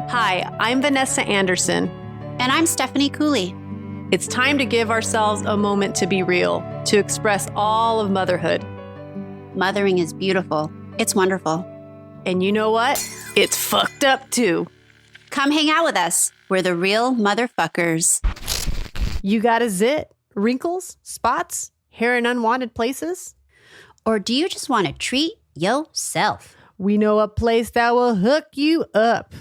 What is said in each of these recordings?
Hi, I'm Vanessa Anderson. And I'm Stephanie Cooley. It's time to give ourselves a moment to be real, to express all of motherhood. Mothering is beautiful. It's wonderful. And you know what? It's fucked up too. Come hang out with us. We're the real motherfuckers. You got a zit, wrinkles, spots, hair in unwanted places? Or do you just want to treat yourself? We know a place that will hook you up.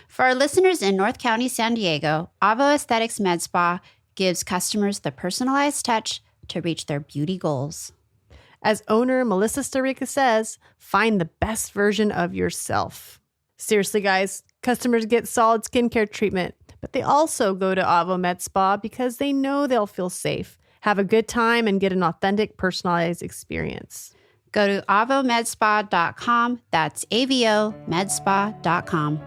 For our listeners in North County, San Diego, Avo Aesthetics Med Spa gives customers the personalized touch to reach their beauty goals. As owner Melissa Starica says, find the best version of yourself. Seriously, guys, customers get solid skincare treatment, but they also go to Avo Med Spa because they know they'll feel safe, have a good time, and get an authentic, personalized experience. Go to avomedspa.com. That's avomedspa.com.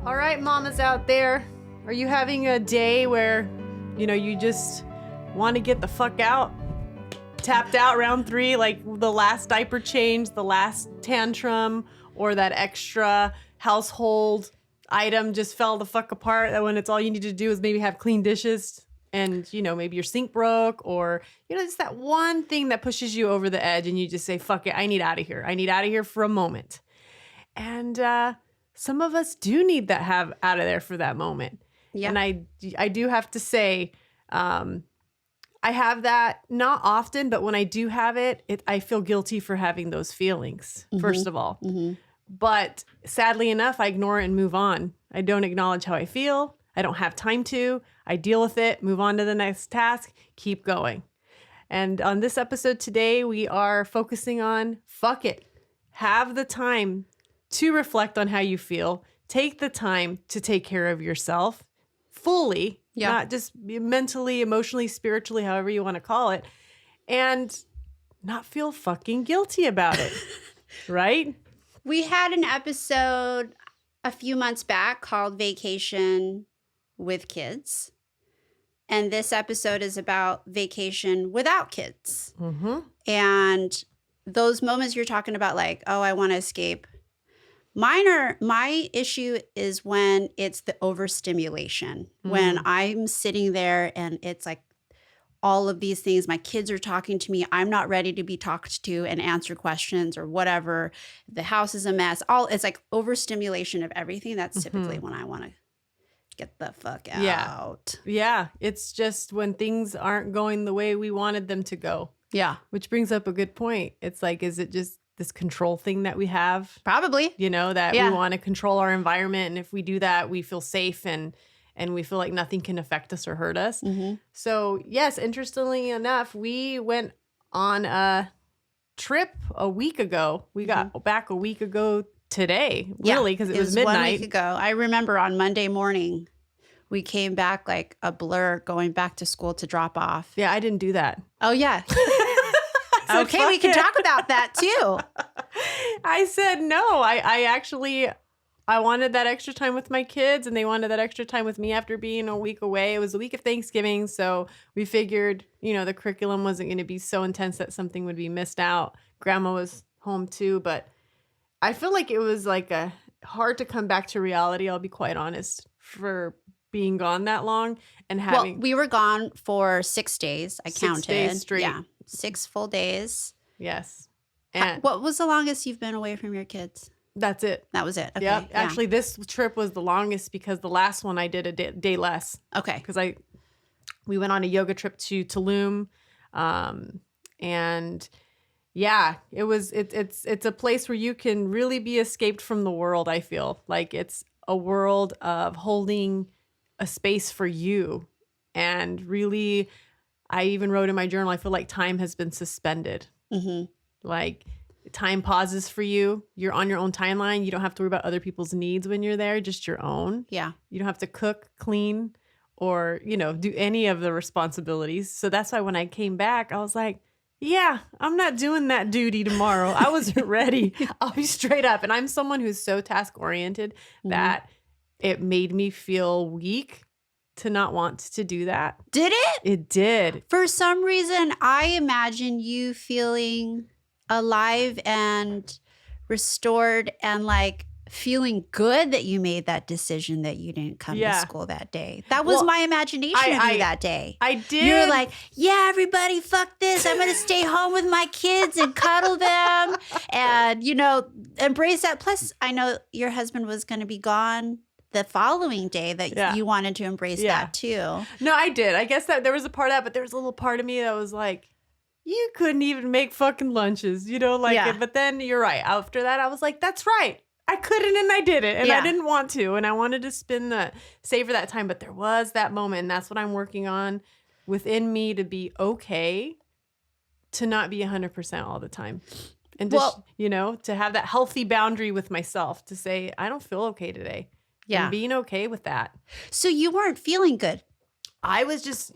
All right, mamas out there, are you having a day where, you just want to get the fuck out? Tapped out round 3, like the last diaper change, the last tantrum, or that extra household item just fell the fuck apart, that when it's all you need to do is maybe have clean dishes and, maybe your sink broke, or, it's that one thing that pushes you over the edge and you just say, fuck it, I need out of here. I need out of here for a moment. And, some of us do need that have out of there for that moment. Yeah. And I do have to say, I have that not often, but when I do have it, I feel guilty for having those feelings, first of all. Mm-hmm. But sadly enough, I ignore it and move on. I don't acknowledge how I feel. I don't have time to. I deal with it, move on to the next task, keep going. And on this episode today, we are focusing on fuck it. Have the time to reflect on how you feel. Take the time to take care of yourself fully, not just mentally, emotionally, spiritually, however you want to call it, and not feel fucking guilty about it, right? We had an episode a few months back called Vacation with Kids. And this episode is about vacation without kids. Mm-hmm. And those moments you're talking about, like, oh, I want to escape. My issue is when it's the overstimulation, when I'm sitting there and it's like all of these things, my kids are talking to me, I'm not ready to be talked to and answer questions or whatever. The house is a mess. It's like overstimulation of everything. That's typically when I want to get the fuck out. Yeah. It's just when things aren't going the way we wanted them to go. Yeah. Which brings up a good point. It's like, is it just this control thing that we have? Probably. We want to control our environment. And if we do that, we feel safe and we feel like nothing can affect us or hurt us. Mm-hmm. So yes, interestingly enough, we went on a trip a week ago. We got back a week ago today, really, because it was midnight. 1 week ago. I remember on Monday morning, we came back like a blur going back to school to drop off. Yeah, I didn't do that. Oh, yeah. Okay, we can talk about that too. I said no. I wanted that extra time with my kids, and they wanted that extra time with me after being a week away. It was the week of Thanksgiving, so we figured, the curriculum wasn't going to be so intense that something would be missed out. Grandma was home too, but I feel like it was like hard to come back to reality, I'll be quite honest, for being gone that long and having. Well, we were gone for 6 days. I counted. 6 days straight. Yeah, 6 full days. Yes. And what was the longest you've been away from your kids? That's it. That was it. Okay. Yep. Yeah. Actually, this trip was the longest because the last one I did a day less. Okay. Because we went on a yoga trip to Tulum, and yeah, it's a place where you can really be escaped from the world. I feel like it's a world of holding a space for you, and really, I even wrote in my journal, I feel like time has been suspended. Mm-hmm. Like time pauses for you. You're on your own timeline. You don't have to worry about other people's needs when you're there, just your own. Yeah. You don't have to cook, clean, or, do any of the responsibilities. So that's why when I came back, I was like, yeah, I'm not doing that duty tomorrow. I wasn't ready. I'll be straight up. And I'm someone who's so task oriented that it made me feel weak to not want to do that. Did it? It did. For some reason, I imagine you feeling alive and restored and like feeling good that you made that decision that you didn't come to school that day. That was Well, my imagination of you that day. I did. You were like, yeah, everybody, fuck this. I'm going to stay home with my kids and cuddle them and, you know, embrace that. Plus, I know your husband was going to be gone the following day that you wanted to embrace that too. No, I did. I guess that there was a part of that, but there was a little part of me that was like, you couldn't even make fucking lunches, you know, like, but then you're right. After that, I was like, that's right. I couldn't and I did it and I didn't want to. And I wanted to savor that time. But there was that moment. And that's what I'm working on within me to be okay to not be 100% all the time. And just, you know, to have that healthy boundary with myself to say, I don't feel okay today. Yeah. And being okay with that. So you weren't feeling good. I was just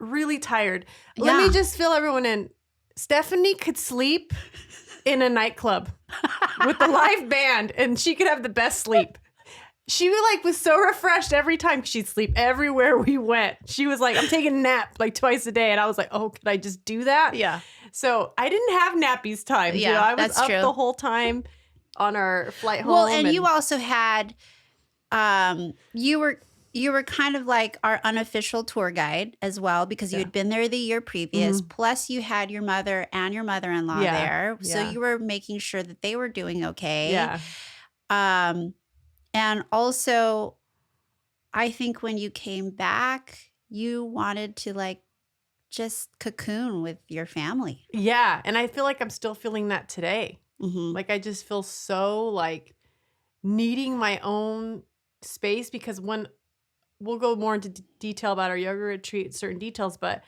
really tired. Let me just fill everyone in. Stephanie could sleep in a nightclub with the live band and she could have the best sleep. She was so refreshed every time. She'd sleep everywhere we went. She was like, I'm taking a nap like twice a day. And I was like, oh, could I just do that? Yeah. So I didn't have nappies time. Yeah, you know, I was up true. the whole time on our flight home. Well, and you also had, you were kind of like our unofficial tour guide as well because you had been there the year previous. Mm-hmm. Plus, you had your mother and your mother-in-law there. So you were making sure that they were doing okay. Yeah. And also, I think when you came back, you wanted to like just cocoon with your family. Yeah. And I feel like I'm still feeling that today. Mm-hmm. Like I just feel so like needing my own space because when we'll go more into detail about our yoga retreat, certain details, but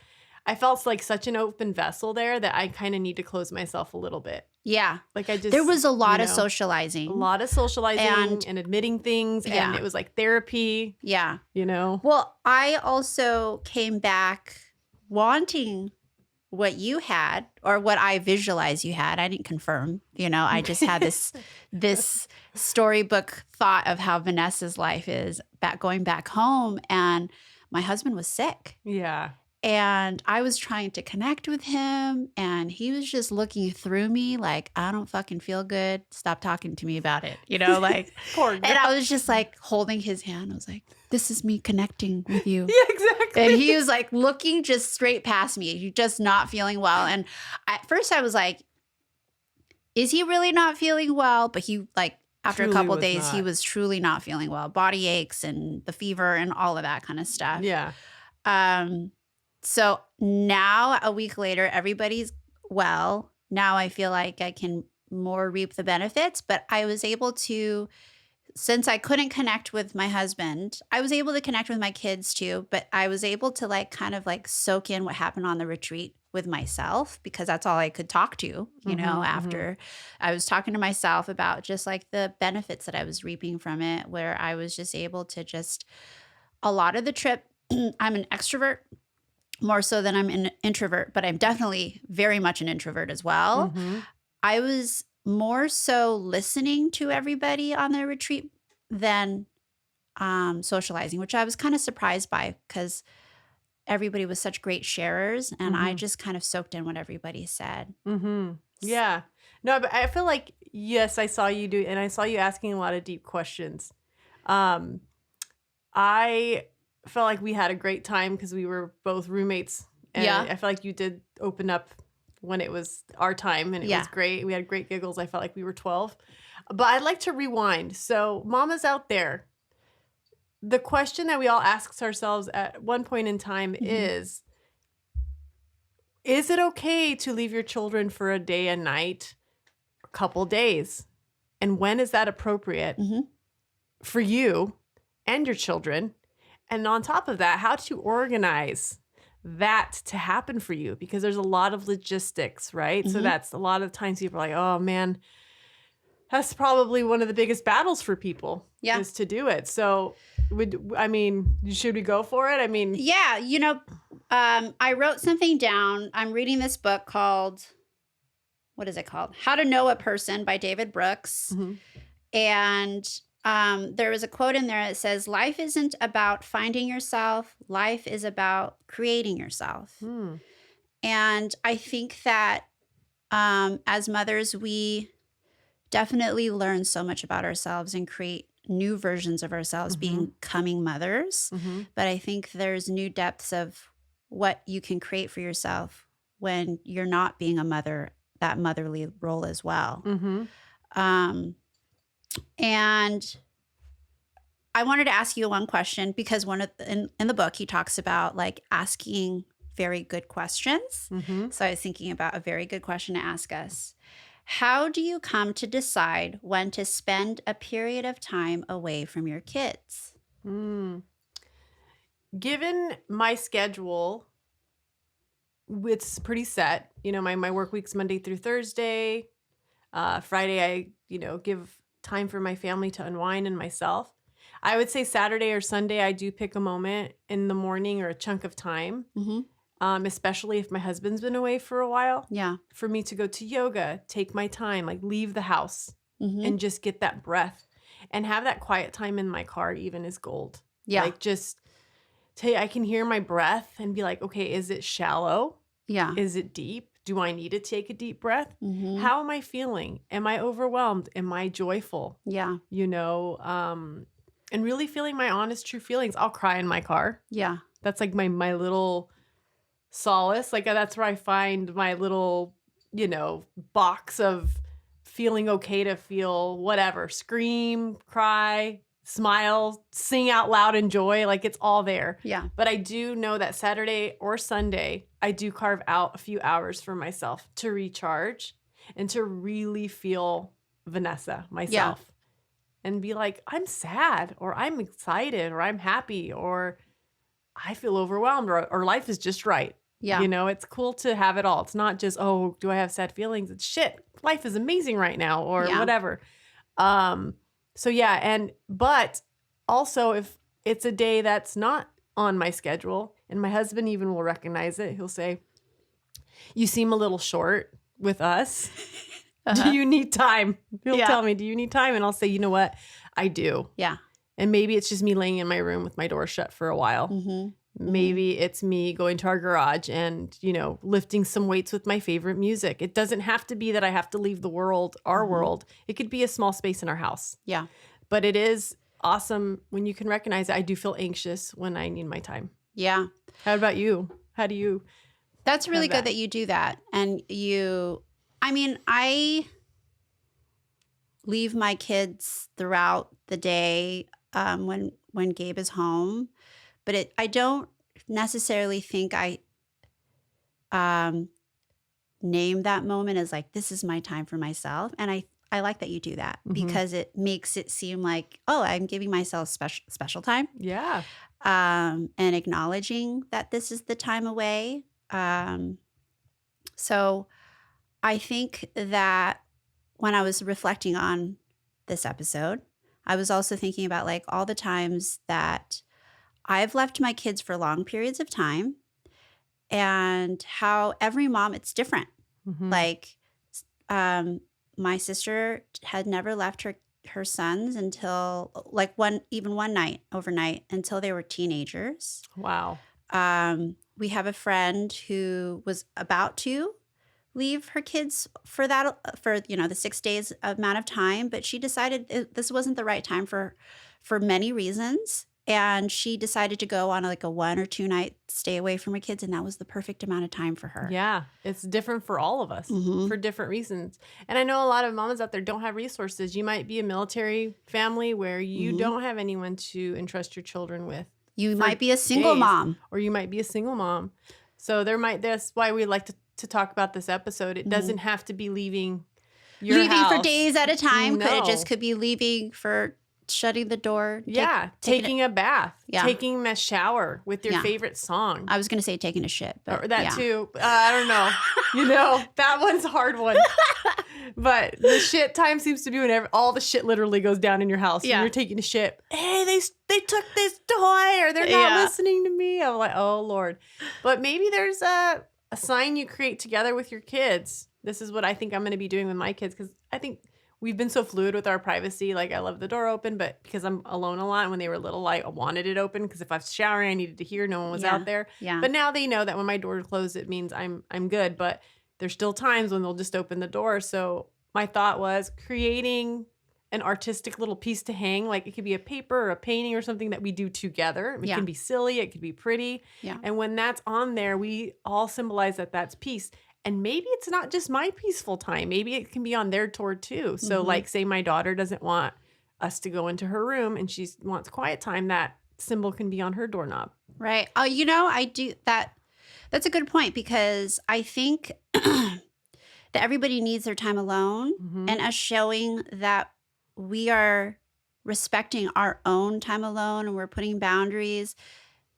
I felt like such an open vessel there that I kind of need to close myself a little bit. Yeah. Like I just, there was a lot of socializing. A lot of socializing and admitting things. And it was like therapy. Yeah. You know? Well, I also came back wanting what you had or what I visualized you had. I didn't confirm, you know, I just had this storybook thought of how Vanessa's life is going back home. And my husband was sick. Yeah. And I was trying to connect with him and he was just looking through me like, I don't fucking feel good. Stop talking to me about it. You know, like, Poor girl. And I was just like holding his hand. I was like, this is me connecting with you. Yeah, exactly. And he was like looking just straight past me. You're just not feeling well. And at first I was like, is he really not feeling well? But he like, after a couple of days, he was truly not feeling well. Body aches and the fever and all of that kind of stuff. Yeah. So now a week later, everybody's well. Now I feel like I can more reap the benefits, but I was able to, since I couldn't connect with my husband, I was able to connect with my kids too, but I was able to like kind of like soak in what happened on the retreat with myself because that's all I could talk to, you know, after I was talking to myself about just like the benefits that I was reaping from it, where I was just able to just a lot of the trip, I'm an extrovert. More so than I'm an introvert, but I'm definitely very much an introvert as well. Mm-hmm. I was more so listening to everybody on the retreat than socializing, which I was kind of surprised by because everybody was such great sharers and I just kind of soaked in what everybody said. Mm-hmm. Yeah. No, but I feel like, yes, I saw you do, and I saw you asking a lot of deep questions. I felt like we had a great time because we were both roommates. And I feel like you did open up when it was our time and it was great. We had great giggles. I felt like we were 12. But I'd like to rewind. So mamas out there, the question that we all ask ourselves at one point in time is it okay to leave your children for a day, a night, a couple days? And when is that appropriate for you and your children? And on top of that, how to organize that to happen for you, because there's a lot of logistics, right? So that's a lot of times people are like, oh man, that's probably one of the biggest battles for people is to do it. So should we go for it? I mean, yeah, you know, I wrote something down. I'm reading this book called, what is it called? How to Know a Person by David Brooks. And there was a quote in there that says, life isn't about finding yourself. Life is about creating yourself. And I think that as mothers, we definitely learn so much about ourselves and create new versions of ourselves becoming mothers. Mm-hmm. But I think there's new depths of what you can create for yourself when you're not being a mother, that motherly role as well. Mm-hmm. And I wanted to ask you one question because in the book, he talks about like asking very good questions. Mm-hmm. So I was thinking about a very good question to ask us. How do you come to decide when to spend a period of time away from your kids? Given my schedule, it's pretty set. You know, my work week's Monday through Thursday. Friday, I, give time for my family to unwind and myself. I would say Saturday or Sunday, I do pick a moment in the morning or a chunk of time, especially if my husband's been away for a while, Yeah. for me to go to yoga, take my time, like leave the house and just get that breath and have that quiet time in my car even is gold. Yeah. Like just I can hear my breath and be like, okay, is it shallow? Yeah. Is it deep? Do I need to take a deep breath? Mhm. How am I feeling? Am I overwhelmed? Am I joyful? Yeah. And really feeling my honest, true feelings. I'll cry in my car. Yeah. That's like my little solace. Like that's where I find my little, box of feeling okay to feel whatever. Scream, cry, smile, sing out loud in joy. Like it's all there. Yeah. But I do know that Saturday or Sunday, I do carve out a few hours for myself to recharge and to really feel Vanessa, myself. And be like, I'm sad or I'm excited or I'm happy or I feel overwhelmed or life is just right. Yeah. It's cool to have it all. It's not just, oh, do I have sad feelings? It's shit. Life is amazing right now or whatever. But also if it's a day that's not on my schedule and my husband even will recognize it, he'll say, you seem a little short with us. Do you need time? He'll tell me, do you need time? And I'll say, you know what? I do. Yeah. And maybe it's just me laying in my room with my door shut for a while. Mm-hmm. Maybe it's me going to our garage and, lifting some weights with my favorite music. It doesn't have to be that I have to leave the world, our world. It could be a small space in our house. Yeah. But it is awesome when you can recognize it. I do feel anxious when I need my time. Yeah. How about you? How do you? That's really good that you do that. And I leave my kids throughout the day when Gabe is home, but I don't necessarily think I name that moment as like, this is my time for myself. And I like that you do that because it makes it seem like, oh, I'm giving myself special time. Yeah. And acknowledging that this is the time away. So I think that when I was reflecting on this episode, I was also thinking about like all the times that I've left my kids for long periods of time and how every mom, it's different. Mm-hmm. Like my sister had never left her sons until like one night overnight until they were teenagers. Wow. We have a friend who was about to leave her kids for the 6 days amount of time, but she decided this wasn't the right time for many reasons. And she decided to go on like a 1 or 2 night stay away from her kids. And that was the perfect amount of time for her. Yeah. It's different for all of us for different reasons. And I know a lot of mamas out there don't have resources. You might be a military family where you don't have anyone to entrust your children with. You might be a single mom. Or you might be a single mom. So that's why we like to talk about this episode. It doesn't have to be leaving your house. For days at a time. No. Could be leaving for shutting the door. Taking a bath. Yeah. Taking a shower with your favorite song. I was going to say taking a shit. But or that too. I don't know. That one's a hard one. But the shit time seems to be whenever all the shit literally goes down in your house. Yeah. When you're taking a shit. Hey, they took this toy or they're not listening to me. I'm like, oh, Lord. But maybe there's a sign you create together with your kids. This is what I think I'm going to be doing with my kids because I think we've been so fluid with our privacy. Like I love the door open, but because I'm alone a lot, and when they were little, I wanted it open because if I was showering, I needed to hear no one was out there. Yeah. But now they know that when my door is closed, it means I'm good. But there's still times when they'll just open the door. So my thought was creating an artistic little piece to hang. Like it could be a paper or a painting or something that we do together. It Yeah. can be silly. It could be pretty. Yeah. And when that's on there, we all symbolize that that's peace. And maybe it's not just my peaceful time. Maybe it can be on their tour too. So Mhm. like say my daughter doesn't want us to go into her room and she wants quiet time, that symbol can be on her doorknob. Right. Oh, you know, I do that. That's a good point because I think that everybody needs their time alone, Mhm. and us showing that we are respecting our own time alone and we're putting boundaries,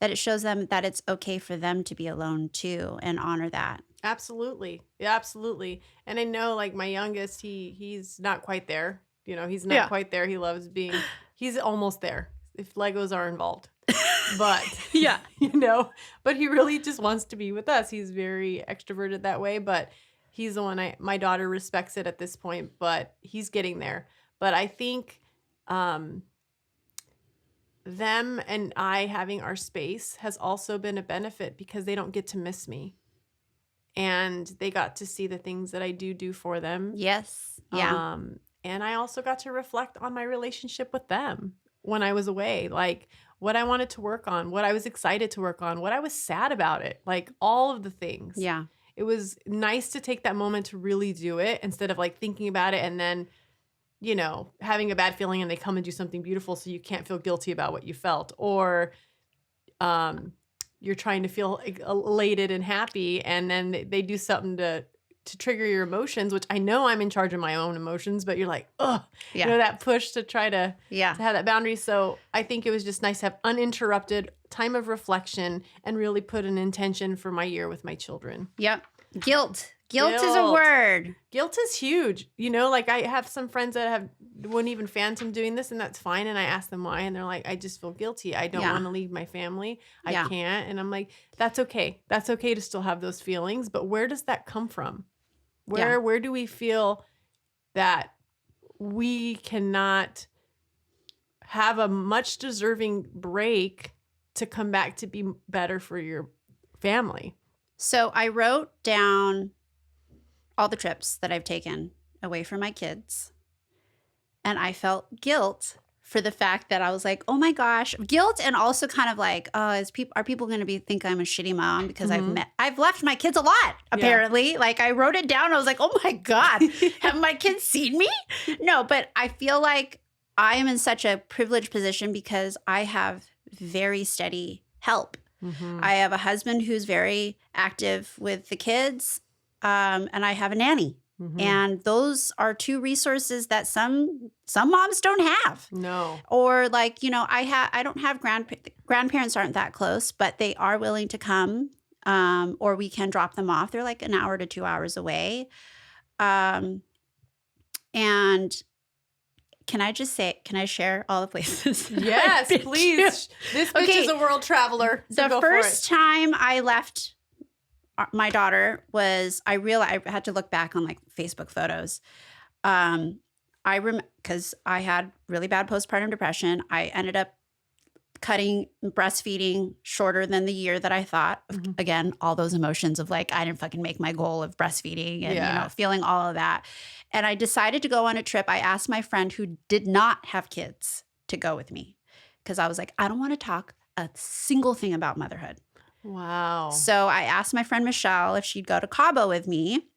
that it shows them that it's okay for them to be alone too, and honor that. Absolutely. Yeah, absolutely. And I know like my youngest, he's not quite there. You know, he's not Yeah. quite there. He loves being he's almost there if Legos are involved. But Yeah. you know, but he really just wants to be with us. He's very extroverted that way, but he's the one my daughter respects it at this point, but he's getting there. But I think them and I having our space has also been a benefit because they don't get to miss me. And they got to see the things that I do for them. Yes. Yeah. And I also got to reflect on my relationship with them when I was away, like what I wanted to work on, what I was excited to work on, what I was sad about it, like all of the things. Yeah. It was nice to take that moment to really do it instead of like thinking about it and then, you know, having a bad feeling and they come and do something beautiful so you can't feel guilty about what you felt, or you're trying to feel elated and happy and then they do something to trigger your emotions, which I know I'm in charge of my own emotions, but you're like, oh, Yeah. you know, that push to try to Yeah. have that boundary. So I think it was just nice to have uninterrupted time of reflection and really put an intention for my year with my children. Yep. Guilt. Guilt is a word. Guilt is huge. You know, like I have some friends that wouldn't even fathom doing this, and that's fine. And I ask them why, and they're like, I just feel guilty. I don't Yeah. want to leave my family. I Yeah. can't. And I'm like, that's okay. That's okay to still have those feelings. But where does that come from? Where do we feel that we cannot have a much deserving break to come back to be better for your family? So I wrote down all the trips that I've taken away from my kids. And I felt guilt for the fact that I was like, oh my gosh, guilt, and also kind of like, are people going to think I'm a shitty mom because I've left my kids a lot, apparently. Yeah. Like I wrote it down. I was like, oh my God, have my kids seen me? No, but I feel like I am in such a privileged position because I have very steady help. Mm-hmm. I have a husband who's very active with the kids, and I have a nanny. Mm-hmm. And those are two resources that some moms don't have. No. Or like, you know, I don't have grandparents aren't that close, but they are willing to come, or we can drop them off. They're like an hour to 2 hours away. And can I share all the places? Yes, please. This bitch is a world traveler. So the first time I left my daughter was, I realized I had to look back on like Facebook photos. Because I had really bad postpartum depression. I ended up cutting breastfeeding shorter than the year that I thought. Mm-hmm. Again, all those emotions of like, I didn't fucking make my goal of breastfeeding and, you know, feeling all of that. And I decided to go on a trip. I asked my friend who did not have kids to go with me because I was like, I don't want to talk a single thing about motherhood. Wow. So I asked my friend Michelle if she'd go to Cabo with me.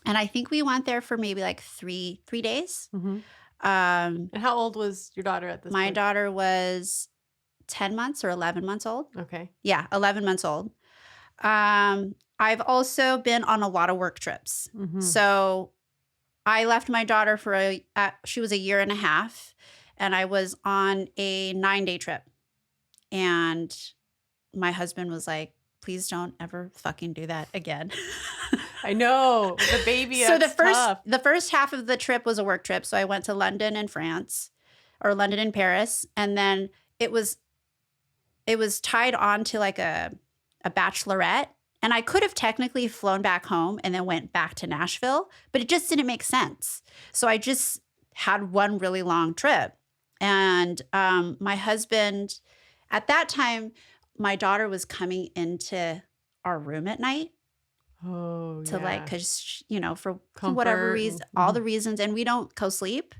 And I think we went there for maybe like three days. Mm-hmm. And how old was your daughter at this point? My daughter was 10 months or 11 months old. Okay. Yeah, 11 months old. I've also been on a lot of work trips. Mm-hmm. So I left my daughter for she was a year and a half, and I was on a 9-day trip. And my husband was like, please don't ever fucking do that again. I know. The baby. So the first half of the trip was a work trip. So I went to London and France, or London and Paris. And then it was tied on to like a bachelorette. And I could have technically flown back home and then went back to Nashville, but it just didn't make sense. So I just had one really long trip. And my husband, at that time, my daughter was coming into our room at night. Oh, to like, yeah. because, for Comfort whatever reason, and- all the reasons, and we don't co-sleep.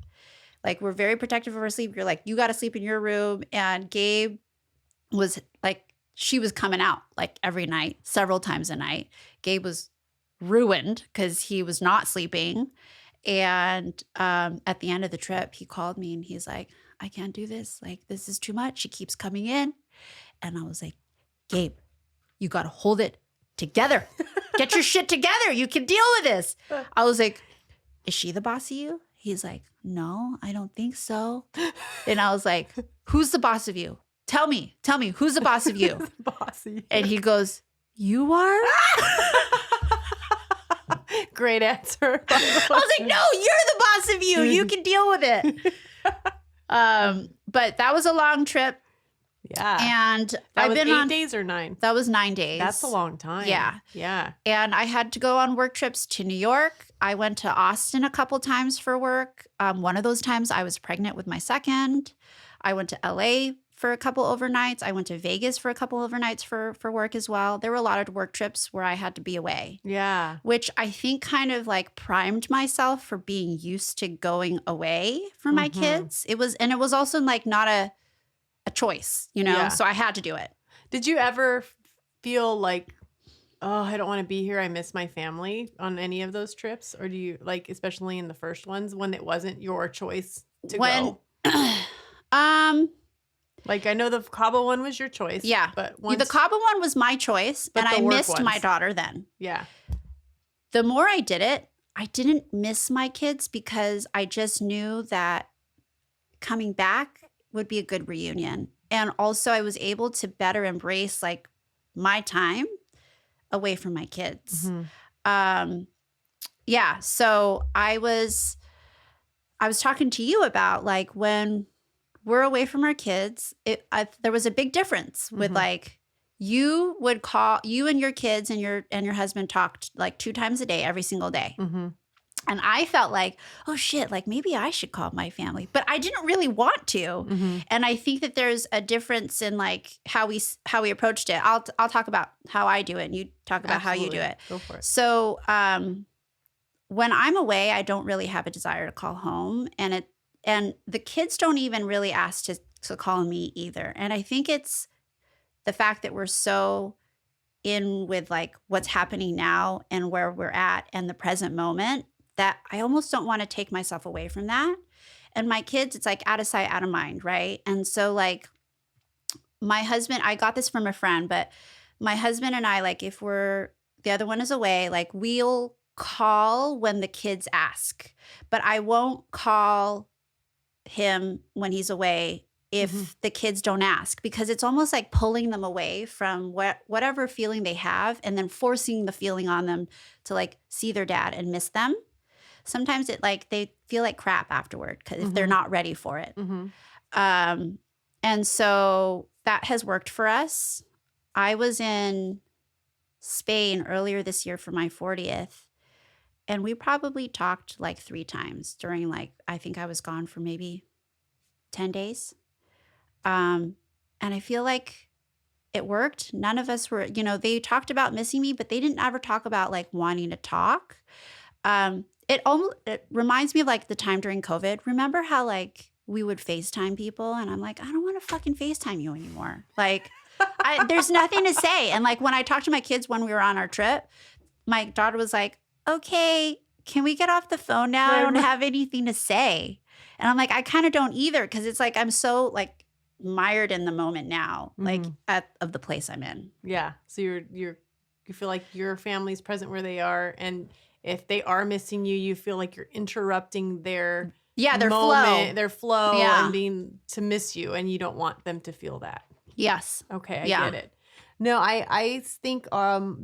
Like, we're very protective of our sleep. You're like, you got to sleep in your room. And Gabe was like, she was coming out like every night, several times a night. Gabe was ruined because he was not sleeping. And at the end of the trip, he called me and he's like, I can't do this. Like, this is too much. She keeps coming in. And I was like, Gabe, you got to hold it together. Get your shit together. You can deal with this. I was like, is she the boss of you? He's like, no, I don't think so. And I was like, who's the boss of you? Tell me, who's the boss of you? Bossy. And he goes, you are? Great answer. I was like, no, you're the boss of you. You can deal with it. But that was a long trip. Yeah. And That I've was been 8 on, days or 9? that was 9 days. That's a long time. Yeah. Yeah. And I had to go on work trips to New York. I went to Austin a couple times for work. One of those times I was pregnant with my second. I went to LA for a couple overnights. I went to Vegas for a couple overnights for work as well. There were a lot of work trips where I had to be away, Yeah. which I think kind of like primed myself for being used to going away from my Mhm. kids. It was also like not a choice, Yeah. So I had to do it. Did you ever feel like, oh, I don't want to be here, I miss my family on any of those trips? Or do you, like, especially in the first ones when it wasn't your choice to When- go? Like, I know the Cabo one was your choice. Yeah. But once, The Cabo one was my choice, But and the I work missed my ones. daughter then. yeah. The more I did it, I didn't miss my kids because I just knew that coming back would be a good reunion. And also I was able to better embrace like my time away from my kids. Mhm. Yeah. So I was talking to you about like when we're away from our kids, there was a big difference with Mhm. like you and your kids and your husband talked like 2 times a day every single day. Mhm. And I felt like, oh shit, like maybe I should call my family, but I didn't really want to. Mhm. And I think that there's a difference in like how we approached it. I'll talk about how I do it, and you talk about how you do Absolutely. it. Go for it. So when I'm away, I don't really have a desire to call home, and the kids don't even really ask to call me either. And I think it's the fact that we're so in with like what's happening now and where we're at and the present moment that I almost don't want to take myself away from that. And my kids, it's like out of sight, out of mind, right? And so like my husband, I got this from a friend, but my husband and I, like if the other one is away, like we'll call when the kids ask, but I won't call him when he's away if Mhm. the kids don't ask, because it's almost like pulling them away from whatever feeling they have and then forcing the feeling on them to like see their dad and miss them. Sometimes they feel like crap afterward because if they're Mhm. not ready for it. Mhm. And so that has worked for us. I was in Spain earlier this year for my 40th, and we probably talked like 3 times during like, I think I was gone for maybe 10 days. And I feel like it worked. None of us were, they talked about missing me, but they didn't ever talk about like wanting to talk. It reminds me of like the time during COVID. Remember how like we would FaceTime people and I'm like, I don't want to fucking FaceTime you anymore. Like there's nothing to say. And like when I talked to my kids when we were on our trip, my daughter was like, okay, can we get off the phone now? I don't have anything to say. And I'm like, I kind of don't either. Cause it's like, I'm so like mired in the moment now, like of the place I'm in. Yeah. So you feel like your family's present where they are, and if they are missing you, you feel like you're interrupting their their moment, their flow, Yeah. and being to miss you, and you don't want them to feel that. Yes. Okay, I Yeah. get it. No, I think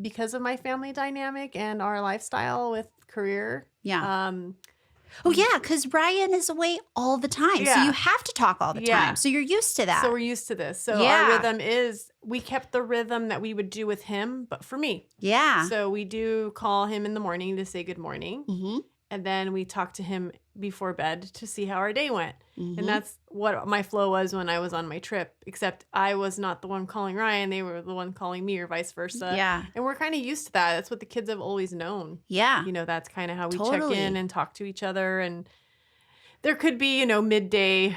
because of my family dynamic and our lifestyle with career, Yeah. Oh yeah, because Ryan is away all the time, so Yeah. you have to talk all the Yeah. time. So you're used to that. so we're used to this. So Yeah. our rhythm is, we kept the rhythm that we would do with him, but for me. Yeah. So we do call him in the morning to say good morning. hmm and then we talk to him before bed to see how our day went. Mhm. And that's what my flow was when I was on my trip, except I was not the one calling Ryan. They were the one calling me, or vice versa. Yeah. And we're kind of used to that. That's what the kids have always known. Yeah. You know, that's kind of how we check Totally. in and talk to each other. And there could be, midday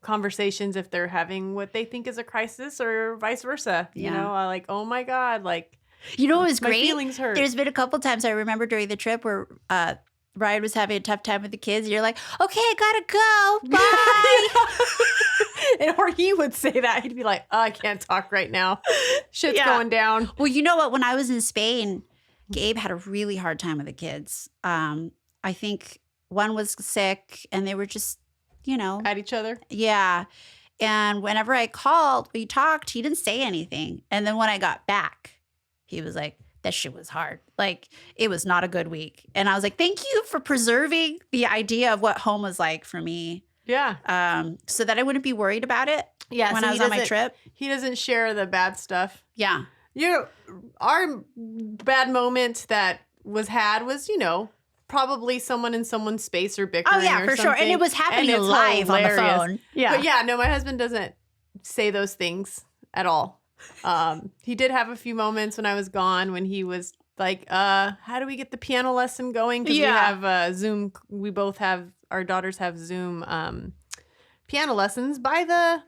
conversations if they're having what they think is a crisis, or vice versa. Yeah. Like, oh my God, like, You know what was my great? feelings hurt. There's been a couple times I remember during the trip where Ryan was having a tough time with the kids. You're like, okay, I gotta go. Bye. And or he would say that. He'd be like, oh, I can't talk right now. Shit's Yeah. going down. Well, you know what? When I was in Spain, Gabe had a really hard time with the kids. I think one was sick and they were just, At each other. yeah. And whenever I called, we talked, he didn't say anything. And then when I got back, he was like, that shit was hard. Like, it was not a good week. And I was like, thank you for preserving the idea of what home was like for me, Yeah. so that I wouldn't be worried about it Yeah. when so I he was on my doesn't- trip. He doesn't share the bad stuff. Yeah. Our bad moment that was, probably someone in someone's space or bickering. Oh, yeah, or for sure. And something. it was happening it's live on the hilarious. phone. Yeah. But yeah, no, my husband doesn't say those things at all. He did have a few moments when I was gone when he was like, how do we get the piano lesson going? Because Yeah. we have Zoom. We both have, our daughters have Zoom piano lessons by the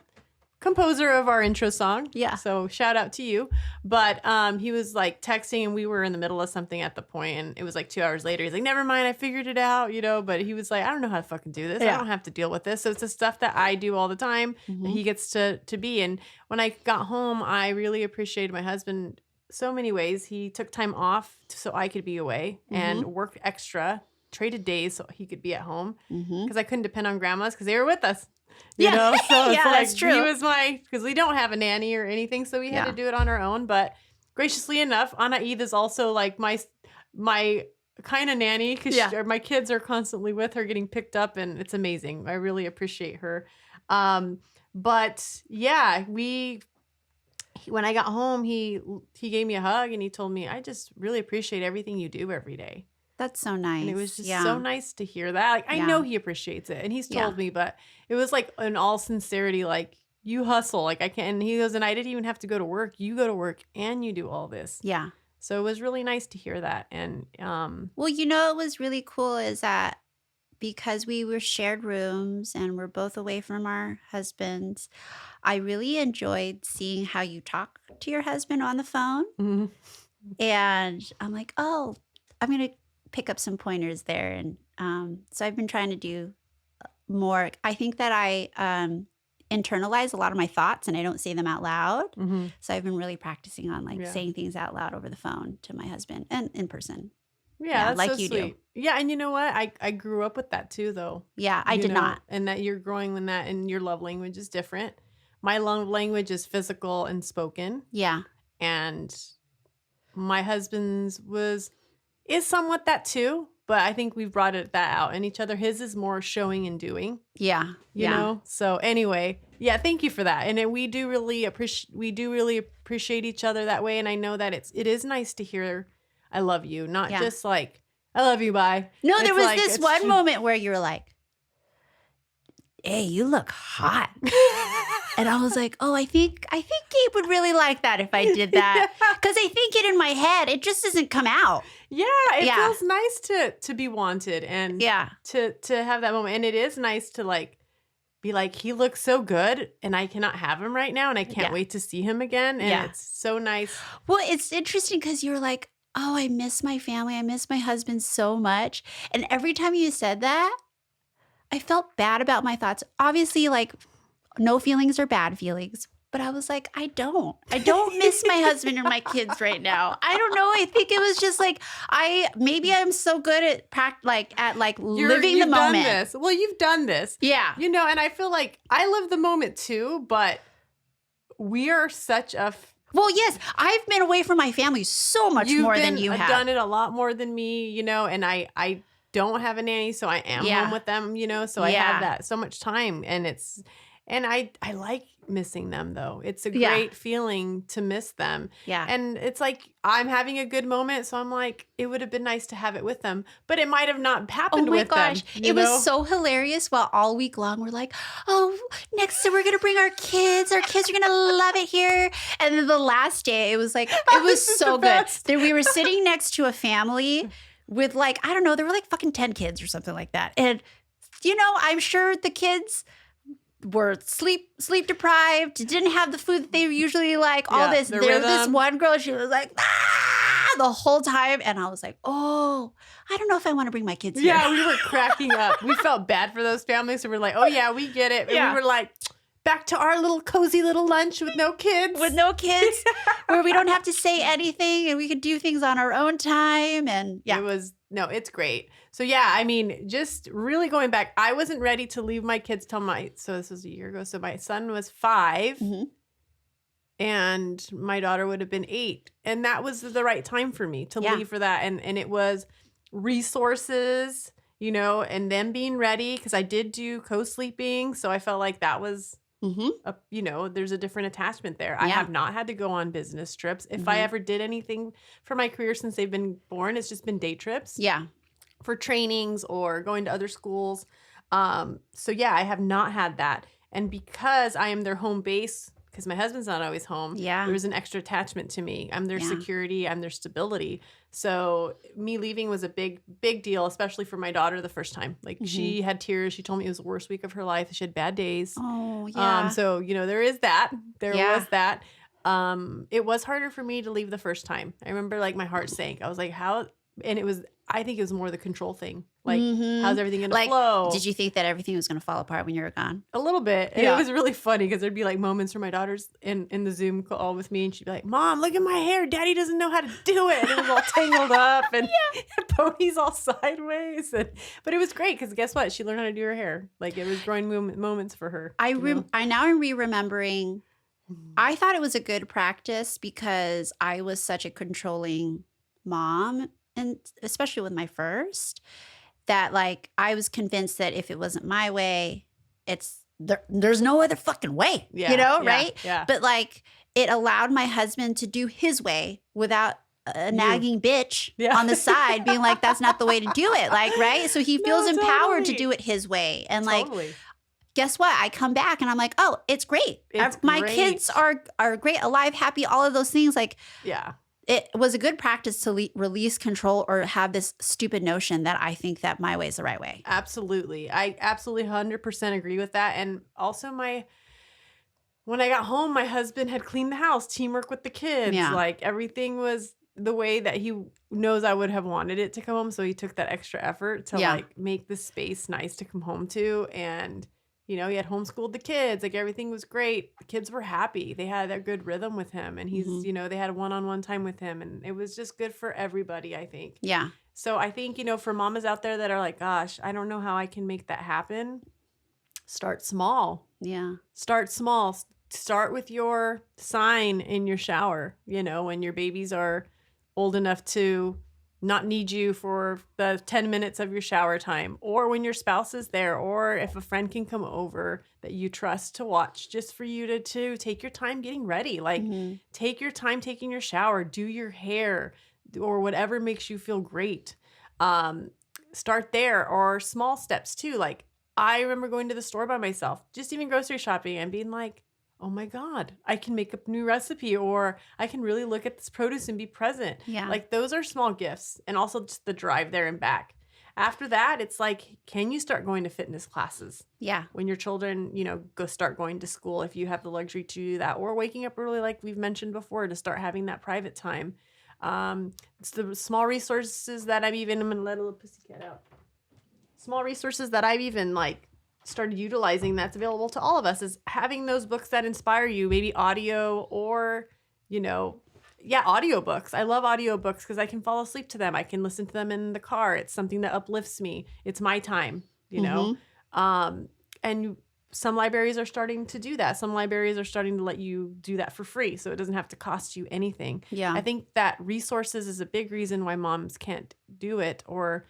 composer of our intro song. Yeah. So shout out to you. But he was like texting and we were in the middle of something at the point, and it was like 2 hours later. He's like, never mind, I figured it out, But he was like, I don't know how to fucking do this. Yeah. I don't have to deal with this. So it's the stuff that I do all the time that he gets to be. And when I got home, I really appreciated my husband so many ways. He took time off so I could be away and worked extra, traded days so he could be at home, because I couldn't depend on grandmas because they were with us. You Yeah. know, so it's Yeah, like that's true. he was because we don't have a nanny or anything, so we had Yeah. to do it on our own. But graciously enough, Anna Eid is also like my kind of nanny, because Yeah. my kids are constantly with her getting picked up, and it's amazing. I really appreciate her. But yeah, when I got home, he gave me a hug and he told me, I just really appreciate everything you do every day. That's so nice. And it was just yeah. so nice to hear that. Like, I Yeah. know he appreciates it, and he's told Yeah. me, but it was like in all sincerity, like, you hustle. Like, I can't. And he goes, and I didn't even have to go to work. You go to work and you do all this. Yeah. So it was really nice to hear that. And Well, what was really cool is that because we were shared rooms and we're both away from our husbands, I really enjoyed seeing how you talk to your husband on the phone. mhm. And I'm like, oh, I'm going to pick up some pointers there. And so I've been trying to do more. I think that I internalize a lot of my thoughts and I don't say them out loud. Mhm. So I've been really practicing on Yeah. saying things out loud over the phone to my husband and in person. Yeah, Yeah, that's like so you do. sweet. Yeah, and you know what? I grew up with that too, though. Yeah, I You did know, not. And that you're growing in that, and your love language is different. My love language is physical and spoken, Yeah. and my husband's is somewhat that too. But I think we've brought that out in each other. His is more showing and doing. Yeah. You know. So anyway, yeah, thank you for that. And we do really appreciate each other that way. And I know that it is nice to hear I love you, not Yeah. just like I love you, bye. No, It's there was like, this it's one true. moment where you were like, hey, you look hot. And I was like, oh, I think Gabe would really like that if I did that. Because I think it in my head, it just doesn't come out. Yeah, it Yeah. feels nice to be wanted and Yeah. to have that moment. And it is nice to like be like, he looks so good and I cannot have him right now and I can't Yeah. wait to see him again. And Yeah. it's so nice. Well, it's interesting because you're like, oh, I miss my family. I miss my husband so much. And every time you said that, I felt bad about my thoughts. Obviously, like, no feelings are bad feelings. But I was like, I don't miss my husband or my kids right now. I don't know. I think it was just like maybe I'm so good at living the You've done moment. this. Well, you've done this. Yeah. You know, and I feel like I live the moment too, but we are such a Well, yes, I've been away from my family so much more than you have. done it a lot more than me, you know, and I don't have a nanny, so I am Yeah. home with them, you know, so I Yeah. have that so much time, and And I like missing them though. It's a Yeah. great feeling to miss them. Yeah. And it's like I'm having a good moment, so I'm like, it would have been nice to have it with them, but it might have not Oh happened my with gosh. them. It was so hilarious while all week long we're like, oh, next we're going to bring our kids. Our kids are going to love it here. And then the last day, it was like, it was This is so the good. best. Then we were sitting next to a family with like, I don't know, there were like fucking 10 kids or something like that. And, you know, I'm sure the kids were sleep deprived, didn't have the food that they usually like, all Yeah, this. the There was this rhythm. one girl, she was like, the whole time. And I was like, oh, I don't know if I want to bring my kids here. Yeah, we were cracking up. We felt bad for those families. So we're like, oh yeah, we get it. And Yeah. we were like, back to our little cozy little lunch with no kids. With no kids, where we don't have to say anything and we can do things on our own time. And yeah. It's great. So yeah, I mean, just really going back, I wasn't ready to leave my kids so this was a year ago. So my son was 5 Mhm. and my daughter would have been 8. And that was the right time for me to Yeah. leave for that. And it was resources, and them being ready because I did do co-sleeping. So I felt like that was there's a different attachment there. I Yeah. have not had to go on business trips. If I Mhm. ever did anything for my career since they've been born, it's just been day trips Yeah. for trainings or going to other schools. So yeah, I have not had that. And because I am their home base, because my husband's not always home, Yeah. there was an extra attachment to me. I'm their Yeah. security, I'm their stability. So me leaving was a big, big deal, especially for my daughter the first time. Like she had tears. She told me it was the worst week of her life. She had bad days. Oh, yeah. So, there is that. There Yeah. was that. It was harder for me to leave the first time. I remember like my heart sank. I was like, how? And I think it was more the control thing. Like, Mhm. how's everything going to Like, flow? did you think that everything was going to fall apart when you were gone? A little bit. And Yeah. it was really funny because there'd be like moments where my daughter's in the Zoom call with me and she'd be like, Mom, look at my hair. Daddy doesn't know how to do it. And it was all tangled up and pony's all sideways. But it was great because guess what? She learned how to do her hair. Like it was growing moments for her. I now am remembering. Mm-hmm. I thought it was a good practice because I was such a controlling mom, and especially with my first, that like I was convinced that if it wasn't my way, there's no other fucking way. Yeah, right? Yeah. But like it allowed my husband to do his way without a nagging bitch Yeah. on the side being like, that's not the way to do it. Like, right? So he feels empowered to totally. do it his way. And like, Totally. guess what? I come back and I'm like, oh, it's great. It's My great. kids are great, alive, happy, all of those things. Like Yeah. it was a good practice to release control or have this stupid notion that I think that my way is the right way. Absolutely. I absolutely 100% agree with that. And also when I got home, my husband had cleaned the house, teamwork with the kids. Yeah. Like everything was the way that he knows I would have wanted it to come home. So he took that extra effort to Yeah. like make the space nice to come home to. And, he had homeschooled the kids. Like everything was great. The kids were happy. They had a good rhythm with him. And he's, Mhm. they had one-on-one time with him. And it was just good for everybody, I think. Yeah. So I think, for mamas out there that are like, gosh, I don't know how I can make that happen. Start small. Yeah. Start small. Start with your sign in your shower, when your babies are old enough to not need you for the 10 minutes of your shower time, or when your spouse is there, or if a friend can come over that you trust to watch just for you to take your time getting ready. Like Mhm. take your time taking your shower, do your hair or whatever makes you feel great. Start there, or small steps too. Like I remember going to the store by myself, just even grocery shopping, and being like, oh my God, I can make a new recipe, or I can really look at this produce and be present. Yeah. Like those are small gifts, and also just the drive there and back. After that, it's like, can you start going to fitness classes Yeah. when your children, start going to school, if you have the luxury to do that, or waking up early, like we've mentioned before, to start having that private time. It's the small resources that I'm going to let a little pussycat out. Small resources that I've even started utilizing that's available to all of us is having those books that inspire you, maybe audio or, audiobooks. I love audiobooks because I can fall asleep to them. I can listen to them in the car. It's something that uplifts me. It's my time, and some libraries are starting to do that. Some libraries are starting to let you do that for free, so it doesn't have to cost you anything. Yeah. I think that resources is a big reason why moms can't do it, or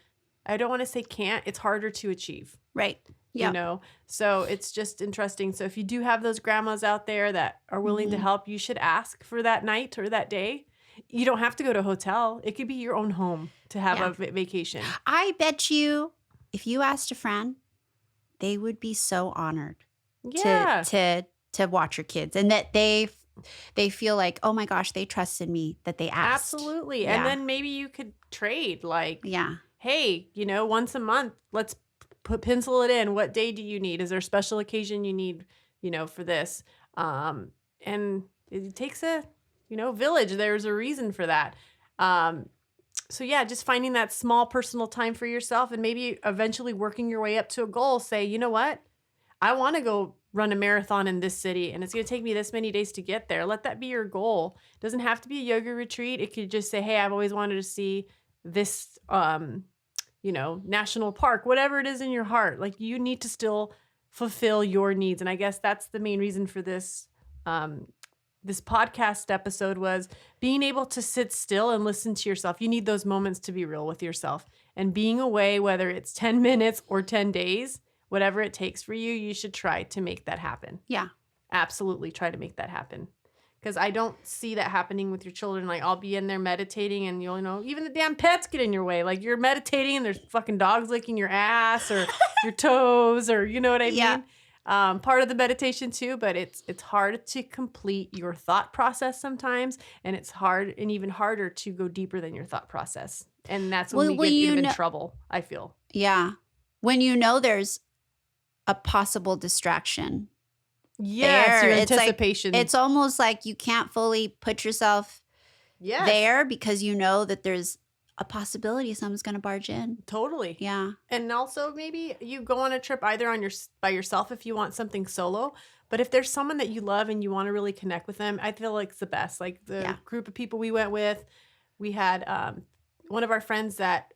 I don't want to say can't. It's harder to achieve. Right. Yep. you know? So it's just interesting. So if you do have those grandmas out there that are willing to Mhm. help, you should ask for that night or that day. You don't have to go to a hotel. It could be your own home to have Yeah. a vacation. I bet you if you asked a friend, they would be so honored Yeah. to watch your kids, and that they feel like, oh my gosh, they trusted me, that they asked. Absolutely. Yeah. And then maybe you could trade like, Yeah. hey, once a month, let's pencil it in. What day do you need? Is there a special occasion you need, for this? And it takes a, village. There's a reason for that. So yeah, just finding that small personal time for yourself and maybe eventually working your way up to a goal. Say, you know what? I want to go run a marathon in this city and it's going to take me this many days to get there. Let that be your goal. It doesn't have to be a yoga retreat. It could just say, hey, I've always wanted to see this, national park, whatever it is in your heart. Like you need to still fulfill your needs. And I guess that's the main reason for this, this podcast episode was being able to sit still and listen to yourself. You need those moments to be real with yourself and being away, whether it's 10 minutes or 10 days, whatever it takes for you, you should try to make that happen. Yeah. Absolutely try to make that happen. Because I don't see that happening with your children. Like I'll be in there meditating and even the damn pets get in your way. Like you're meditating and there's fucking dogs licking your ass or your toes or you know what I Yeah. mean? Part of the meditation too, but it's hard to complete your thought process sometimes. And it's hard and even harder to go deeper than your thought process. And that's when we get in trouble, I feel. Yeah. When there's a possible distraction. Yes, your It's like- anticipation. It's almost like you can't fully put yourself yes, there because that there's a possibility someone's going to barge in. totally. Yeah. And also maybe you go on a trip either by yourself if you want something solo, but if there's someone that you love and you want to really connect with them, I feel like it's the best. Like the group of people we went with, we had one of our friends that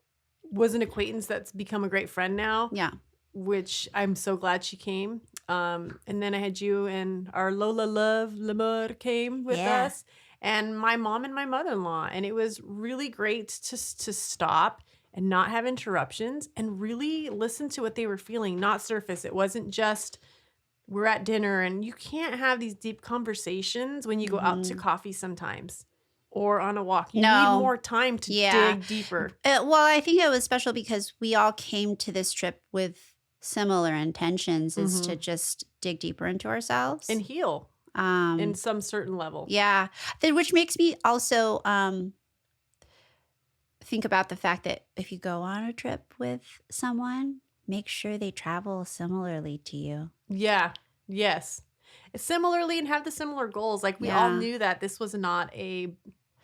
was an acquaintance that's become a great friend now. Yeah. Which I'm so glad she came. And then I had you and our Lola Love Lemur came with us and my mom and my mother-in-law. And it was really great to stop and not have interruptions and really listen to what they were feeling, not surface. It wasn't just we're at dinner and you can't have these deep conversations when you go out to coffee sometimes or on a walk. You need more time to dig deeper. Well, I think it was special because we all came to this trip with similar intentions is to just dig deeper into ourselves and heal in some certain level. Yeah. Which makes me also think about the fact that if you go on a trip with someone, make sure they travel similarly to you. Yeah. Yes. Similarly and have the similar goals. Like we all knew that this was not a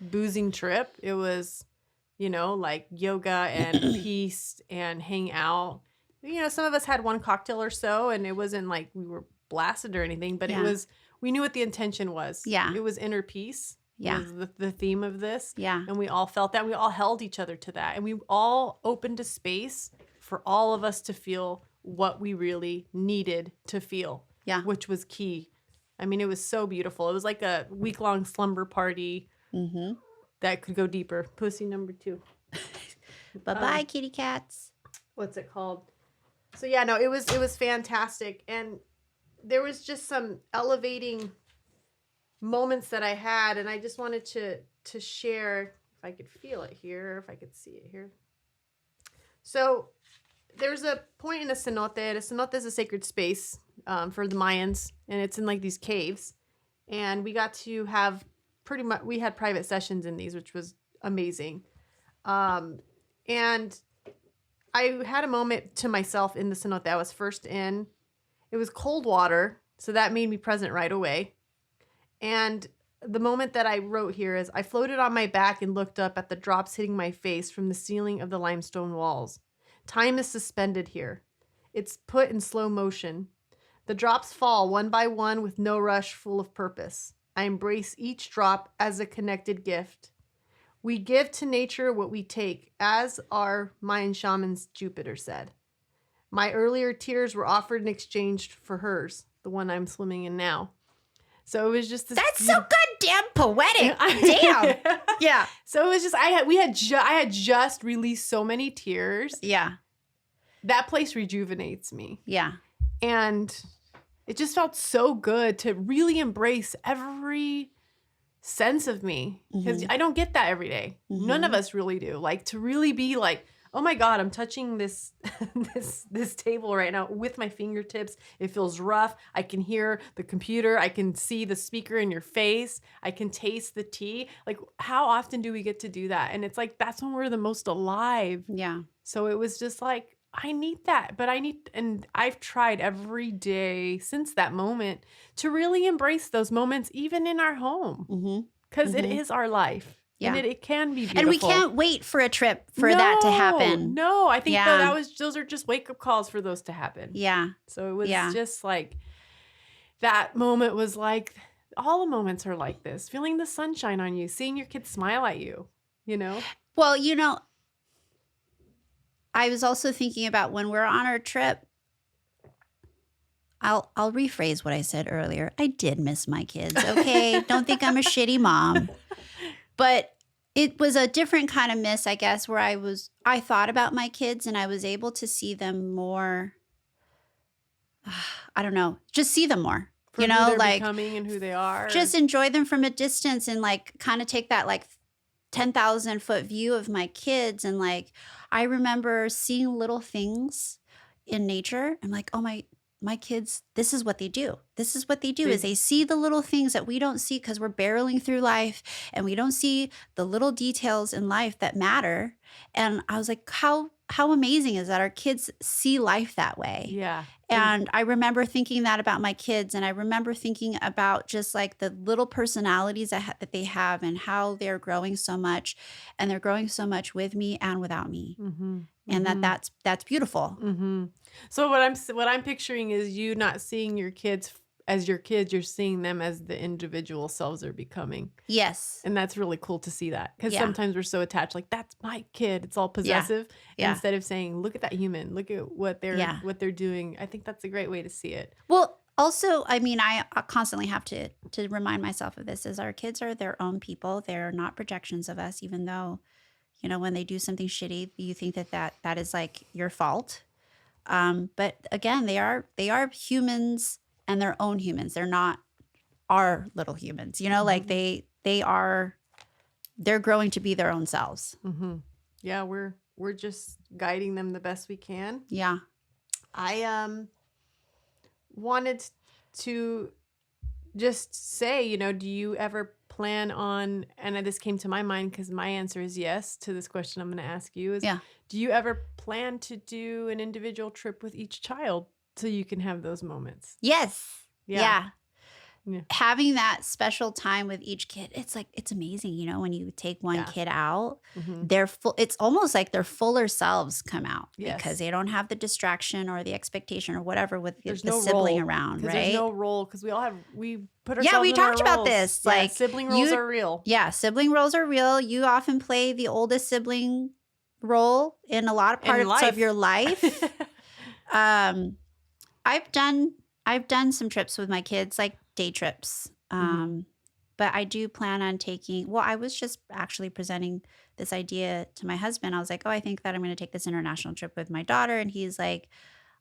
boozing trip. It was, like yoga and peace and hang out. Some of us had one cocktail or so and it wasn't like we were blasted or anything, but we knew what the intention was. Yeah. It was inner peace. Yeah. Was the theme of this. Yeah. And we all felt that. We all held each other to that. And we all opened a space for all of us to feel what we really needed to feel. Yeah. Which was key. I mean, it was so beautiful. It was like a week-long slumber party that could go deeper. Pussy number 2. Bye-bye, kitty cats. What's it called? So yeah, no, it was fantastic. And there was just some elevating moments that I had, and I just wanted to share, if I could feel it here, if I could see it here. So there's a point in a cenote. A cenote is a sacred space for the Mayans, and it's in like these caves. And we got to have we had private sessions in these, which was amazing. And I had a moment to myself in the cenote. I was first in. It was cold water, so that made me present right away. And the moment that I wrote here is, I floated on my back and looked up at the drops hitting my face from the ceiling of the limestone walls. Time is suspended here. It's put in slow motion. The drops fall one by one with no rush, full of purpose. I embrace each drop as a connected gift. We give to nature what we take, as our Mayan shamans Jupiter said. My earlier tears were offered in exchange for hers, the one I'm swimming in now. So it was just this. That's so goddamn poetic. Damn. Yeah. So it was just I had just released so many tears. Yeah. that place rejuvenates me. Yeah. And it just felt so good to really embrace every sense of me, because I don't get that every day. None of us really do. Like, to really be like, oh my God, I'm touching this this table right now with my fingertips. It feels rough. I can hear the computer. I can see the speaker in your face. I can taste the tea. Like, how often do we get to do that? And it's like, that's when we're the most alive. Yeah. So it was just like, I need that, but and I've tried every day since that moment to really embrace those moments, even in our home, because it is our life. Yeah. And it can be beautiful. And we can't wait for a trip for that to happen. No, I think those are just wake up calls for those to happen. Yeah. So it was just like, that moment was like, all the moments are like this, feeling the sunshine on you, seeing your kids smile at you, you know? Well, you know, I was also thinking about when we're on our trip. I'll rephrase what I said earlier. I did miss my kids. Okay. Don't think I'm a shitty mom. But it was a different kind of miss, I guess, where I thought about my kids and I was able to see them more. I don't know, just see them more, For you who know, they're like becoming and who they are. just enjoy them from a distance and like kind of take that like 10,000 foot view of my kids. And like, I remember seeing little things in nature. I'm like, oh my kids, this is what they do. This is what they do, is they see the little things that we don't see because we're barreling through life and we don't see the little details in life that matter. And I was like, how amazing is that our kids see life that way? Yeah. And I remember thinking that about my kids. And I remember thinking about just like the little personalities that they have and how they're growing so much. And they're growing so much with me and without me. And that's beautiful. So what I'm picturing is you not seeing your kids as your kids, you're seeing them as the individual selves they're becoming. Yes. And that's really cool to see that, because Yeah. sometimes we're so attached, like, that's my kid. It's all possessive. Yeah. Instead of saying, look at that human, look at what they're doing. I think that's a great way to see it. Well, also, I mean, I constantly have to remind myself of this, is our kids are their own people. They're not projections of us, even though, you know, when they do something shitty, you think that is like your fault. But again, they are humans and their own humans. They're not our little humans, you know, like they're growing to be their own selves. Yeah. We're just guiding them the best we can. Yeah. I wanted to just say, you know, do you ever plan on, and this came to my mind because my answer is yes to this question I'm going to ask you, is do you ever plan to do an individual trip with each child so you can have those moments? Yes. Yeah. Having that special time with each kid, it's like, it's amazing, you know, when you take one kid out, they're full. It's almost like their fuller selves come out because they don't have the distraction or the expectation or whatever with the sibling around, right? There's no role, because we put ourselves we in talked our about roles. this. Yeah, Like, sibling roles are real. Yeah, sibling roles are real. You often play the oldest sibling role in a lot of parts of your life. I've done some trips with my kids, like day trips. But I do plan on taking, well, I was just actually presenting this idea to my husband. I was like, oh, I think that I'm going to take this international trip with my daughter. And he's like,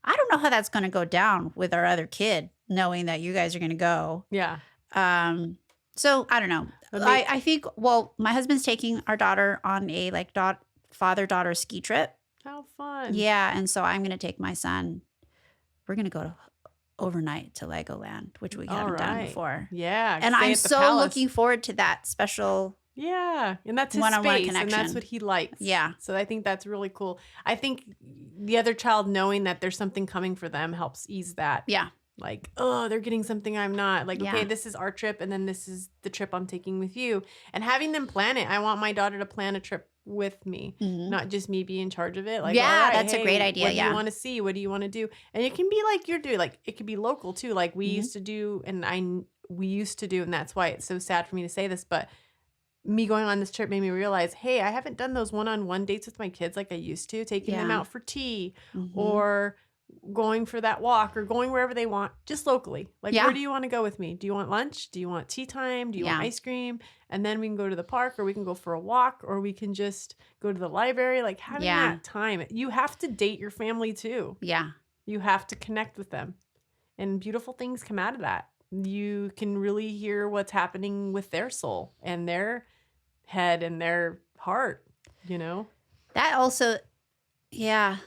I don't know how that's going to go down with our other kid, knowing that you guys are going to go. Yeah. So I don't know. I think, well, my husband's taking our daughter on a like father-daughter ski trip. How fun. Yeah. And so I'm going to take my son. We're going to go overnight to Legoland, which we haven't done before. Yeah. And I'm so looking forward to that special and that's his one-on-one space, connection. and that's what he likes. Yeah. So I think that's really cool. I think the other child knowing that there's something coming for them helps ease that. Yeah. Like, oh, they're getting something I'm not. Like, okay, this is our trip, and then this is the trip I'm taking with you. And having them plan it. I want my daughter to plan a trip with me, not just me be in charge of it. Like, that's a great idea. What do you want to see? What do you want to do? And it can be like you're doing. Like, it could be local too. Like we used to do, and we used to do, and that's why it's so sad for me to say this, but me going on this trip made me realize, hey, I haven't done those one-on-one dates with my kids like I used to, taking them out for tea or going for that walk or going wherever they want, just locally. Like, Yeah. where do you want to go with me? Do you want lunch? Do you want tea time? Do you want Yeah. ice cream? And then we can go to the park, or we can go for a walk, or we can just go to the library. Like, having Yeah. that time. You have to date your family too. Yeah. You have to connect with them. And beautiful things come out of that. You can really hear what's happening with their soul and their head and their heart, you know? That also, yeah,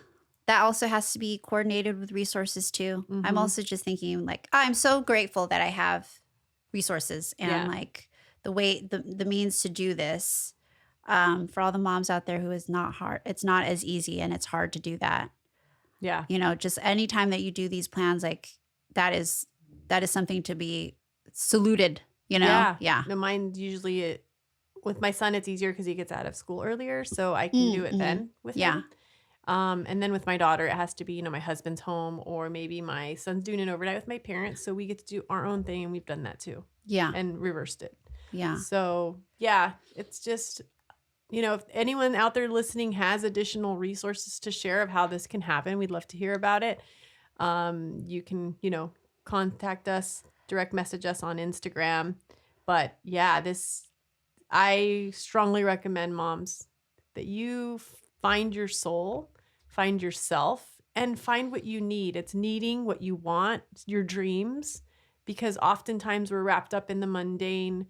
that also has to be coordinated with resources too. I'm Mhm. also just thinking like, I'm so grateful that I have resources and Yeah. like the means to do this. For all the moms out there who is not hard, it's not as easy and it's hard to do that. Yeah. You know, just anytime that you do these plans, like that is something to be saluted, you know? Yeah. No, mine usually with my son, it's easier because he gets out of school earlier, so I can do it Mhm. then with Yeah. him. And then with my daughter, it has to be, my husband's home, or maybe my son's doing an overnight with my parents, so we get to do our own thing, and we've done that too, Yeah. and reversed it. Yeah. So yeah, it's just, if anyone out there listening has additional resources to share of how this can happen, we'd love to hear about it. You can, contact us, direct message us on Instagram. But yeah, I strongly recommend, moms, that you find your soul, find yourself, and find what you need. It's needing what you want, your dreams, because oftentimes we're wrapped up in the mundane,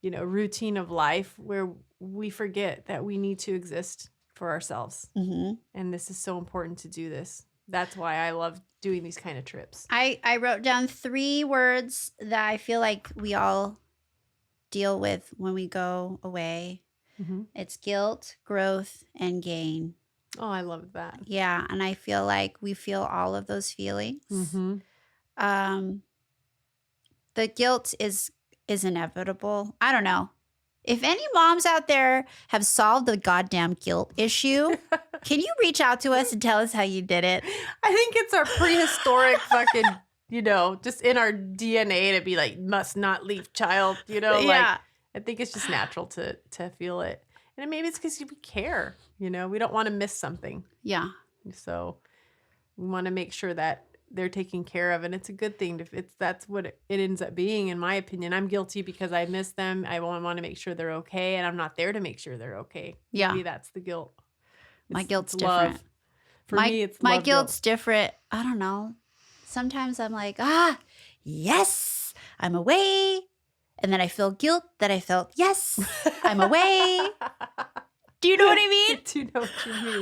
routine of life where we forget that we need to exist for ourselves. Mm-hmm. And this is so important to do this. That's why I love doing these kind of trips. I wrote down 3 words that I feel like we all deal with when we go away. Mm-hmm. It's guilt, growth, and gain. Oh, I love that. Yeah, and I feel like we feel all of those feelings. Mm-hmm. The guilt is inevitable. I don't know. If any moms out there have solved the goddamn guilt issue, can you reach out to us and tell us how you did it? I think it's our prehistoric fucking, just in our DNA to be like, must not leave child, Yeah. Like, I think it's just natural to feel it. And maybe it's because we care, we don't want to miss something. Yeah. So we want to make sure that they're taken care of, and it's a good thing. That's what it ends up being, in my opinion. I'm guilty because I miss them. I want to make sure they're okay, and I'm not there to make sure they're okay. Yeah. Maybe that's the guilt. My guilt's love. different. For me, it's my love guilt's different. I don't know. Sometimes I'm like, yes, I'm away. And then I feel guilt that I felt, yes, I'm away. Do you know what I mean? I do know what you mean.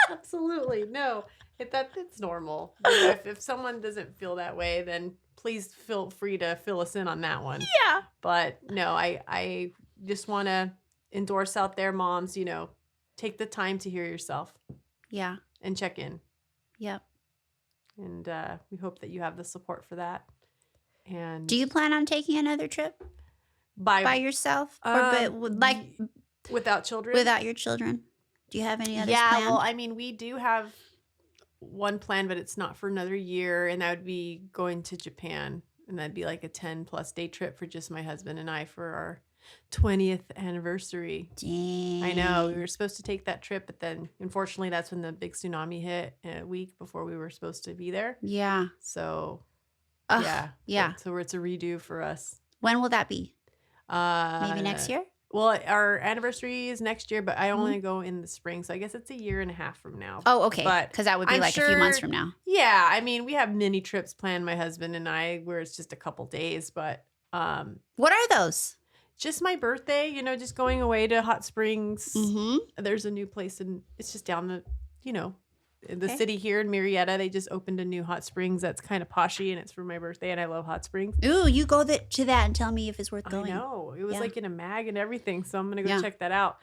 Absolutely. No, it's normal. If someone doesn't feel that way, then please feel free to fill us in on that one. Yeah. But no, I just want to endorse out there, moms, take the time to hear yourself. Yeah. And check in. Yep. And we hope that you have the support for that. And do you plan on taking another trip by yourself, or without children? Without your children? Do you have any others planned? planned? Well, I mean, we do have one plan, but it's not for another year, and that would be going to Japan, and that'd be like a 10+ day trip for just my husband and I for our 20th anniversary. Dang. I know, we were supposed to take that trip, but then unfortunately that's when the big tsunami hit a week before we were supposed to be there. Yeah. So Ugh, yeah. Yeah. So it's a redo for us. When will that be? Maybe next year? Well, our anniversary is next year, but I only go in the spring, so I guess it's a year and a half from now. Oh, okay. But because that would be I'm like a few sure- months from now. Yeah, I mean, we have mini trips planned, my husband and I, where it's just a couple days, but What are those? just my birthday, just going away to Hot Springs. Mm-hmm. There's a new place, and it's just down the, in the Okay. city here in Marietta. They just opened a new Hot Springs that's kind of poshy, and it's for my birthday, and I love Hot Springs. Ooh, you go to that and tell me if it's worth going. I know. It was Yeah. like in a mag and everything, so I'm going to go Yeah. check that out.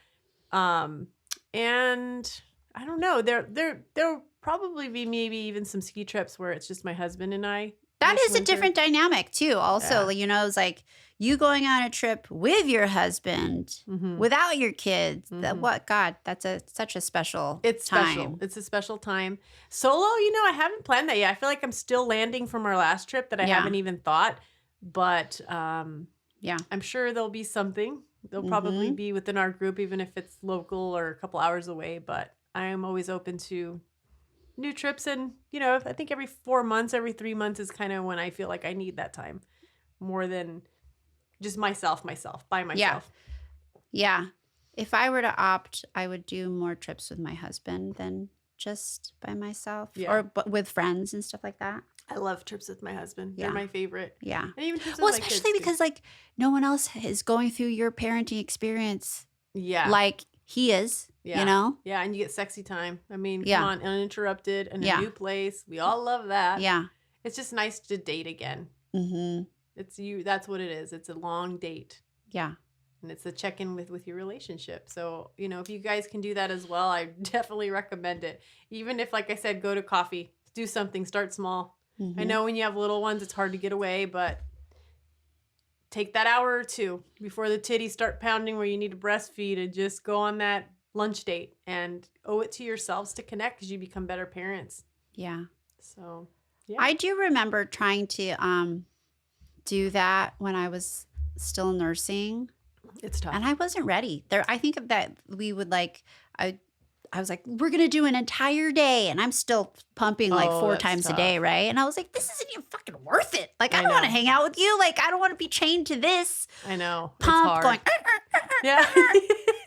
And I don't know. There'll probably be maybe even some ski trips where it's just my husband and I. That this is a winter. different dynamic too. Also, it's like you going on a trip with your husband, Mhm. without your kids. Mhm. That's such a special It's time. special. It's a special time. Solo, I haven't planned that yet. I feel like I'm still landing from our last trip that I Yeah. haven't even thought. But Yeah. I'm sure there'll be something. There'll probably be within our group, even if it's local or a couple hours away. But I am always open to new trips. And, you know, I think every 4 months, every 3 months is kind of when I feel like I need that time more than just myself, by myself. Yeah. If I were to opt, I would do more trips with my husband than just by myself or with friends and stuff like that. I love trips with my husband. Yeah. They're my favorite. Yeah. And even trips Well, with my especially kids, because like no one else is going through your parenting experience yeah, like he is, yeah. you know? Yeah, and you get sexy time. I mean, Yeah. come on, uninterrupted in a Yeah. new place. We all love that. Yeah. It's just nice to date again. Mm-hmm. It's you. That's what it is. It's a long date. Yeah. And it's a check-in with your relationship. So, you know, if you guys can do that as well, I definitely recommend it. Even if, like I said, go to coffee, do something, start small. Mm-hmm. I know when you have little ones, it's hard to get away, but take that hour or two before the titties start pounding where you need to breastfeed and just go on that lunch date and owe it to yourselves to connect because you become better parents. Yeah. So, yeah. I do remember trying to do that when I was still nursing. It's tough. And I wasn't ready. I think that we would like, I was like, we're going to do an entire day. And I'm still pumping like 4 times a day, right? And I was like, this isn't even fucking worth it. Like, I don't want to hang out with you. Like, I don't want to be chained to this. I know. Pump it's hard. going yeah.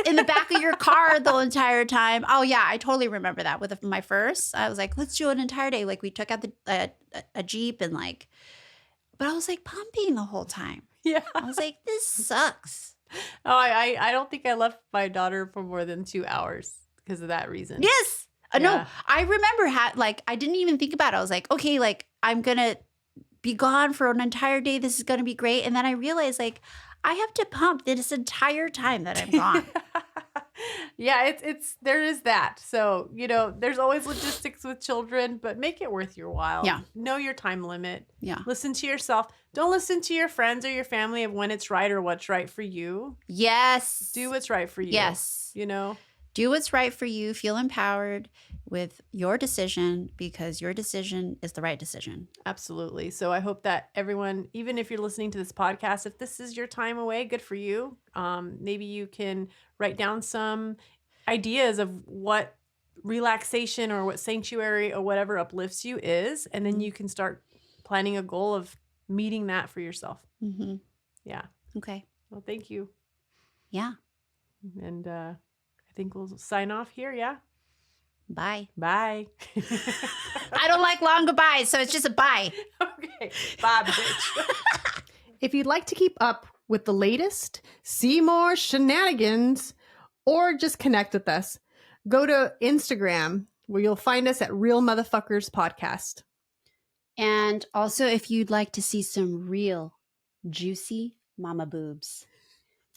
in the back of your car the entire time. Oh, yeah. I totally remember that with my first. I was like, let's do an entire day. Like, we took out a Jeep and like, but I was like pumping the whole time. Yeah. I was like, this sucks. Oh, I don't think I left my daughter for more than 2 hours because of that reason. Yes. No, Yeah. I remember like, I didn't even think about it. I was like, okay, like I'm going to be gone for an entire day. This is going to be great. And then I realized like, I have to pump this entire time that I'm gone. Yeah, there is that. So, you know, there's always logistics with children, but make it worth your while. Yeah. Know your time limit. Yeah. Listen to yourself. Don't listen to your friends or your family of when it's right or what's right for you. Yes. Do what's right for you. Yes. You know? Do what's right for you. Feel empowered with your decision because your decision is the right decision. Absolutely. So I hope that everyone, even if you're listening to this podcast, if this is your time away, good for you. Maybe you can write down some ideas of what relaxation or what sanctuary or whatever uplifts you is, and then you can start planning a goal of meeting that for yourself. Mm-hmm. Yeah. Okay. Well, thank you. Yeah. And I think we'll sign off here. Yeah. Bye. Bye. I don't like long goodbyes, so it's just a bye. Okay. Bye, bitch. If you'd like to keep up with the latest, see more shenanigans, or just connect with us, go to Instagram where you'll find us at Real Motherfuckers Podcast. And also, if you'd like to see some real juicy mama boobs,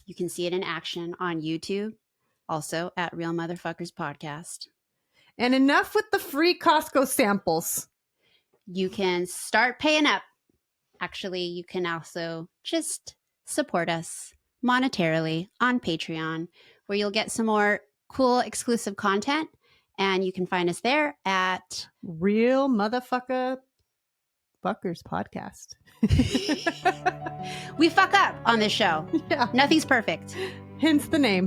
you can see it in action on YouTube, also at Real Motherfuckers Podcast. And enough with the free Costco samples. You can start paying up. Actually, you can also just support us monetarily on Patreon, where you'll get some more cool exclusive content. And you can find us there at Real Motherfucker Fuckers Podcast. We fuck up on this show. Yeah. Nothing's perfect. Hence the name.